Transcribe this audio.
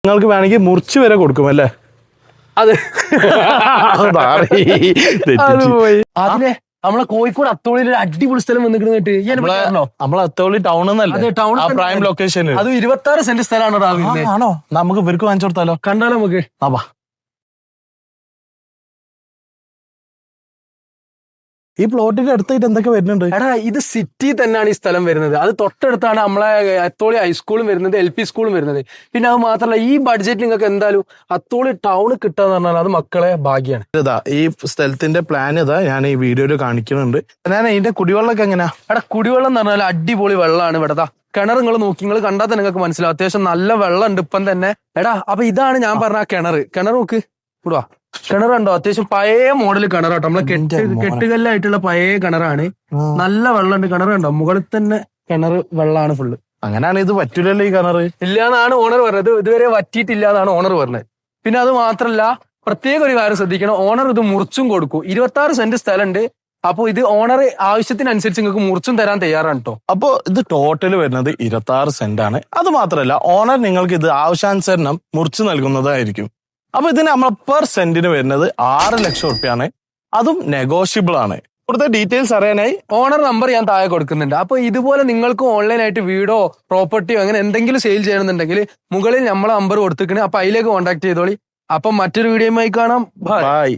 നിങ്ങൾക്ക് വേണമെങ്കിൽ മുറിച്ച് വരെ കൊടുക്കും അല്ലേ? അത് അതിലെ നമ്മളെ കോഴിക്കോട് അത്തോളിയിൽ ഒരു അടിപൊളി സ്ഥലം വന്നിട്ട് നമ്മളെ അത്തോളി ടൗൺ എന്നല്ലേ പ്രൈം ലൊക്കേഷൻ. അത് 26 സെന്റ് സ്ഥലമാണ്. ആണോ? നമുക്ക് ഇവർക്ക് വാങ്ങിച്ചു കൊടുത്താലോ? കണ്ടാലോ നമുക്ക്? ആവാ. ഈ പ്ലോട്ടിന്റെ അടുത്തായിട്ട് എന്തൊക്കെ വരുന്നുണ്ട്? എടാ ഇത് സിറ്റി തന്നെയാണ് ഈ സ്ഥലം വരുന്നത്. അത് തൊട്ടടുത്താണ് നമ്മളെ അത്തോളി ഹൈസ്കൂളും വരുന്നത്, LP സ്കൂളും വരുന്നത്. പിന്നെ അത് മാത്രമല്ല ഈ ബഡ്ജറ്റ് നിങ്ങൾക്ക് എന്തായാലും അത്തോളി ടൗൺ കിട്ടാന്ന് പറഞ്ഞാൽ അത് മക്കളെ ഭാഗ്യാണ്. ഇതാ ഈ സ്ഥലത്തിന്റെ പ്ലാൻ ഇതാ ഞാൻ ഈ വീഡിയോയിൽ കാണിക്കുന്നുണ്ട്. ഞാൻ ഇതിന്റെ കുടിവെള്ളമൊക്കെ എങ്ങനെയാ? എടാ കുടിവെള്ളം എന്ന് പറഞ്ഞാൽ അടിപൊളി വെള്ളമാണ് ഇവിടെ. കിണർ നിങ്ങൾ നോക്കി, നിങ്ങൾ കണ്ടാൽ തന്നെ നിങ്ങൾക്ക് മനസ്സിലാവും. അത്യാവശ്യം നല്ല വെള്ളം ഉണ്ട് ഇപ്പം തന്നെ. എടാ അപ്പൊ ഇതാണ് ഞാൻ പറഞ്ഞ കിണർ നോക്ക് ഇവിടുവാ. കിണർ കണ്ടോ? അത്യാവശ്യം പഴയ മോഡൽ കിണറാട്ടോ. നമ്മളെ കെട്ടുകല്ലായിട്ടുള്ള പഴയ കിണറാണ്. നല്ല വെള്ളമുണ്ട്. കിണർ കണ്ടോ? മുകളിൽ തന്നെ കിണർ വെള്ളമാണ് ഫുള്ള്. അങ്ങനെയാണ് ഇത് പറ്റൂലല്ലോ ഈ കിണർ? ഇല്ലാന്നാണ് ഓണർ പറഞ്ഞത്. ഇതുവരെ വറ്റിയിട്ടില്ല എന്നാണ് ഓണർ പറഞ്ഞത്. പിന്നെ അത് മാത്രല്ല പ്രത്യേക ഒരു കാര്യം ശ്രദ്ധിക്കണം, ഓണർ ഇത് മുറിച്ചും കൊടുക്കും. 26 സെന്റ് സ്ഥലമുണ്ട്. അപ്പൊ ഇത് ഓണർ ആവശ്യത്തിനനുസരിച്ച് നിങ്ങൾക്ക് മുറിച്ചും തരാൻ തയ്യാറാണ് കേട്ടോ. അപ്പൊ ഇത് ടോട്ടൽ വരുന്നത് 26 സെന്റ് ആണ്. അത് മാത്രമല്ല ഓണർ നിങ്ങൾക്ക് ഇത് ആവശ്യാനുസരണം മുറിച്ചു നൽകുന്നതായിരിക്കും. അപ്പൊ ഇതിന് നമ്മൾ പെർ സെന്റിന് വരുന്നത് 6 ലക്ഷം റുപ്യാണ്. അതും നെഗോഷ്യബിൾ ആണ്. ഇവിടുത്തെ ഡീറ്റെയിൽസ് അറിയാനായി ഓണർ നമ്പർ ഞാൻ താഴെ കൊടുക്കുന്നുണ്ട്. അപ്പൊ ഇതുപോലെ നിങ്ങൾക്ക് ഓൺലൈനായിട്ട് വീടോ പ്രോപ്പർട്ടിയോ അങ്ങനെ എന്തെങ്കിലും സെയിൽ ചെയ്യണമെന്നുണ്ടെങ്കിൽ മുകളിൽ നമ്മളെ നമ്പർ കൊടുത്തിക്കണേ. അപ്പൊ അതിലേക്ക് കോൺടാക്ട് ചെയ്തോളി. അപ്പൊ മറ്റൊരു വീഡിയോയുമായി കാണാം. ബൈ.